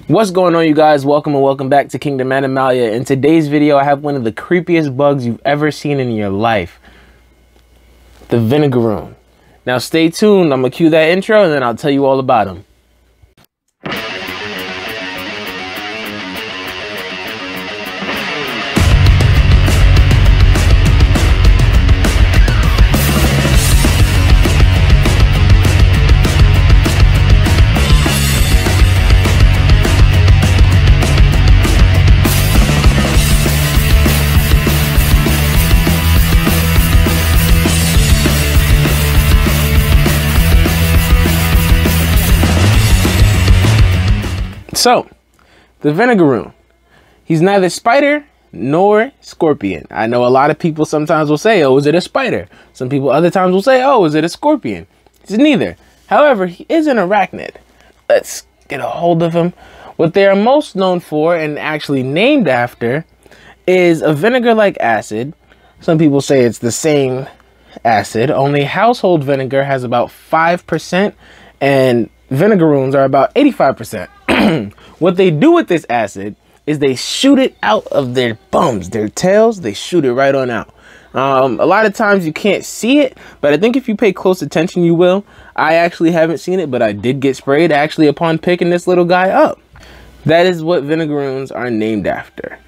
What's going on, you guys? Welcome and welcome back to Kingdom Animalia. In today's video, I have one of the creepiest bugs you've ever seen in your life. The Vinegaroon. Now stay tuned, I'm gonna cue that intro and then I'll tell you all about him. So, the Vinegaroon. He's neither spider nor scorpion. I know a lot of people sometimes will say, oh, is it a spider? Some people other times will say, oh, is it a scorpion? It's neither. However, he is an arachnid. Let's get a hold of him. What they are most known for and actually named after is a vinegar-like acid. Some people say it's the same acid, only household vinegar has about 5% and Vinegaroons are about 85%. What they do with this acid is they shoot it out of their bums, their tails, they shoot it right on out. A lot of times you can't see it, but I think if you pay close attention, you will. I actually haven't seen it, but I did get sprayed actually upon picking this little guy up. That is what Vinegaroons are named after.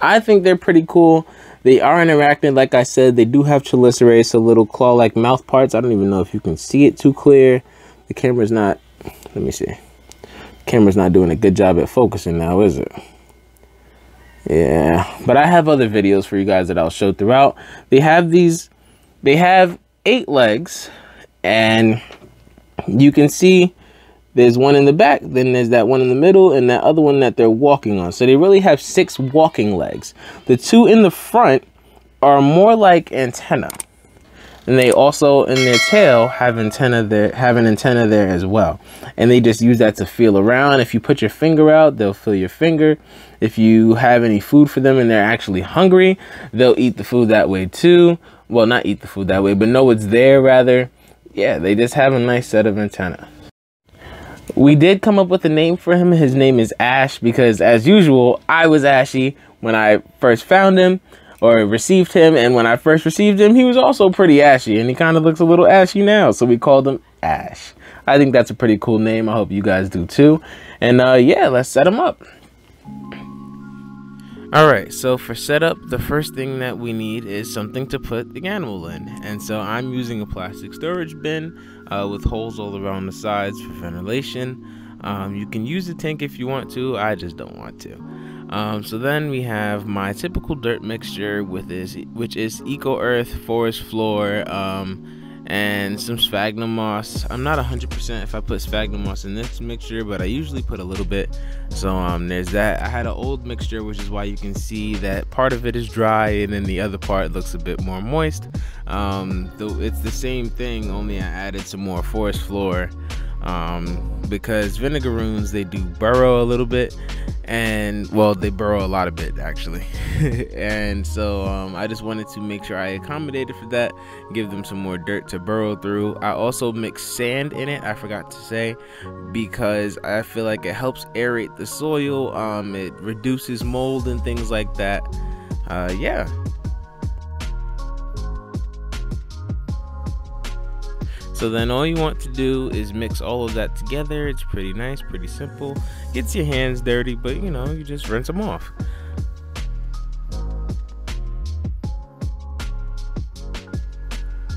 I think they're pretty cool. They are an arachnid, like I said. They do have chelicerae, so little claw-like mouth parts. I don't even know if you can see it too clear. The camera's not, let me see. Camera's not doing a good job at focusing now, is it? Yeah, but I have other videos for you guys that I'll show throughout. They have 8 legs, and you can see there's one in the back, then there's that one in the middle, and that other one that they're walking on. So they really have 6 walking legs. The 2 in the front are more like antenna. And they also, in their tail, have an antenna there as well. And they just use that to feel around. If you put your finger out, they'll feel your finger. If you have any food for them and they're actually hungry, they'll eat the food that way too. Well, not eat the food that way, but know it's there rather. Yeah, they just have a nice set of antennae. We did come up with a name for him. His name is Ash because, as usual, I was ashy when I first found him. Or received him, and when I first received him, he was also pretty ashy, and he kind of looks a little ashy now, so we called him Ash. I think that's a pretty cool name. I hope you guys do too. And yeah, let's set him up. Alright, so for setup, the first thing that we need is something to put the animal in. And so I'm using a plastic storage bin with holes all around the sides for ventilation. You can use a tank if you want to, I just don't want to. So then we have my typical dirt mixture which is eco earth, forest floor, and some sphagnum moss. I'm not 100% if I put sphagnum moss in this mixture, but I usually put a little bit. So there's that. I had an old mixture, which is why you can see that part of it is dry and then the other part looks a bit more moist. Though it's the same thing, only I added some more forest floor. Because Vinegaroons, they do burrow a little bit, and well, they burrow a lot of it actually. And so I just wanted to make sure I accommodated for that, give them some more dirt to burrow through. I also mix sand in it, I forgot to say, because I feel like it helps aerate the soil. It reduces mold and things like that. Yeah. So then all you want to do is mix all of that together. It's pretty nice, pretty simple. Gets your hands dirty, but you know, you just rinse them off.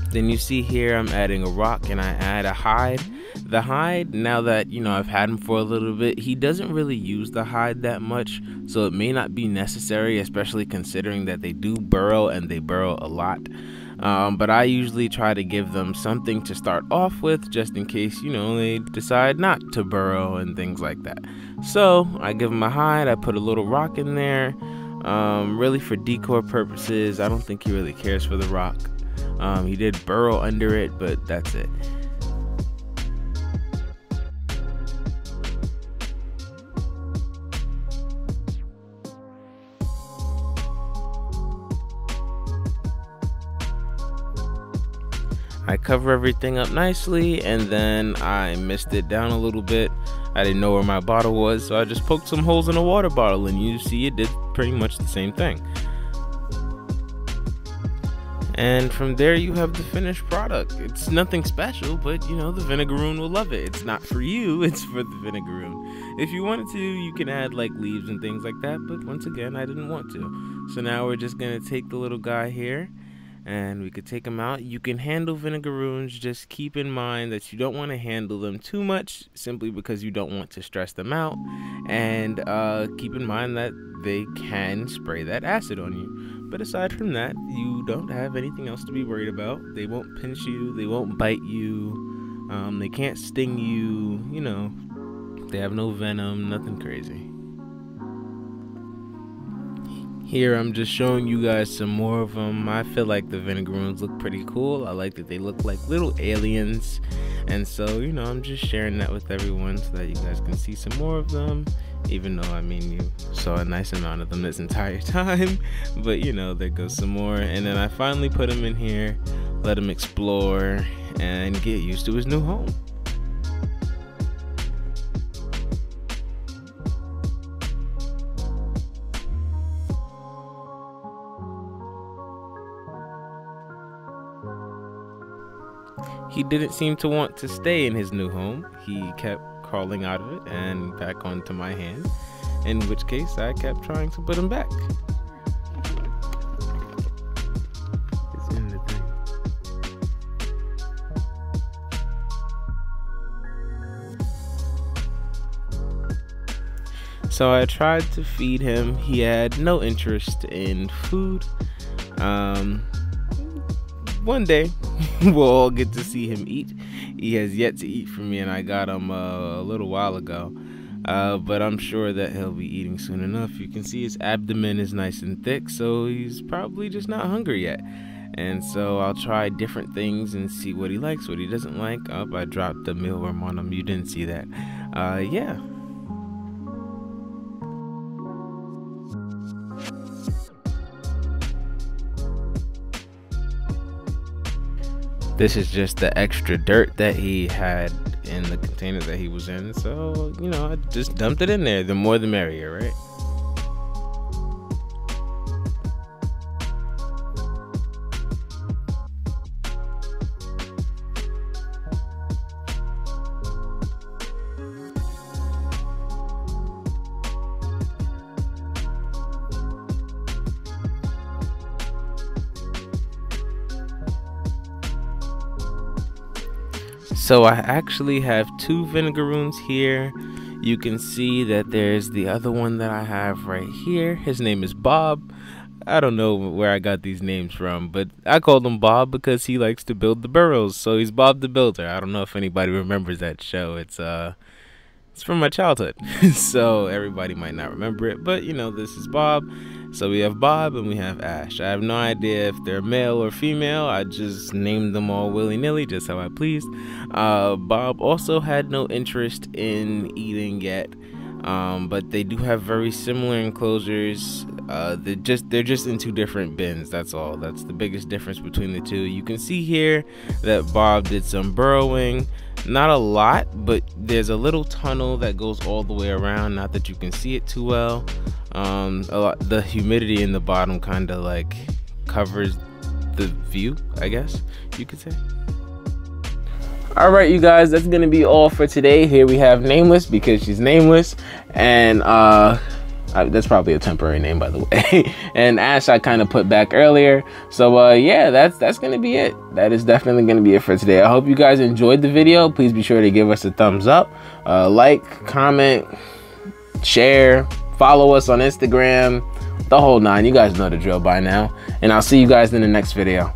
Then you see here I'm adding a rock and I add a hide. The hide, now that, you know, I've had him for a little bit, he doesn't really use the hide that much, so it may not be necessary, especially considering that they do burrow and they burrow a lot. But I usually try to give them something to start off with, just in case, you know, they decide not to burrow and things like that. So I give them a hide, I put a little rock in there, really for decor purposes. I don't think he really cares for the rock. He did burrow under it, but that's it. I cover everything up nicely, and then I mist it down a little bit. I didn't know where my bottle was, so I just poked some holes in a water bottle, and you see it did pretty much the same thing. And from there you have the finished product. It's nothing special, but you know, the Vinegaroon will love it. It's not for you, it's for the Vinegaroon. If you wanted to, you can add like leaves and things like that, but once again, I didn't want to. So now we're just gonna take the little guy here, and we could take him out. You can handle Vinegaroons, just keep in mind that you don't want to handle them too much, simply because you don't want to stress them out. And keep in mind that they can spray that acid on you. But aside from that, you don't have anything else to be worried about. They won't pinch you, they won't bite you, they can't sting you, you know, they have no venom, nothing crazy. Here I'm just showing you guys some more of them. I feel like the Vinegaroons look pretty cool. I like that they look like little aliens. And so, you know, I'm just sharing that with everyone so that you guys can see some more of them. Even though, I mean, you saw a nice amount of them this entire time. But, you know, there goes some more. And then I finally put him in here, let him explore and get used to his new home. He didn't seem to want to stay in his new home. He kept crawling out of it and back onto my hand, in which case I kept trying to put him back. It's in the thing. So I tried to feed him. He had no interest in food. One day we'll all get to see him eat. He has yet to eat from me, and I got him a little while ago, but I'm sure that he'll be eating soon enough. You can see his abdomen is nice and thick, so he's probably just not hungry yet. And so I'll try different things and see what he likes, what he doesn't like. I dropped the mealworm on him. You didn't see that. Yeah. This is just the extra dirt that he had in the container that he was in. So, you know, I just dumped it in there. The more the merrier, right? So I actually have two Vinegaroons here. You can see that there's the other one that I have right here. His name is Bob. I don't know where I got these names from, but I called him Bob because he likes to build the burrows. So he's Bob the Builder. I don't know if anybody remembers that show. It's from my childhood, so everybody might not remember it, but you know, this is Bob. So we have Bob and we have Ash. I have no idea if they're male or female. I just named them all willy-nilly, just how I pleased. Bob also had no interest in eating yet, but they do have very similar enclosures. They're just in two different bins, that's all. That's the biggest difference between the two. You can see here that Bob did some burrowing. Not a lot, but there's a little tunnel that goes all the way around. Not that you can see it too well. The humidity in the bottom kind of like covers the view, I guess you could say. Alright, you guys, that's gonna be all for today. Here we have Nameless because she's nameless, and that's probably a temporary name, by the way. And Ash I kind of put back earlier. So yeah, that's gonna be it. That is definitely gonna be it for today. I hope you guys enjoyed the video. Please be sure to give us a thumbs up, like, comment, share, follow us on Instagram, the whole nine. You guys know the drill by now, and I'll see you guys in the next video.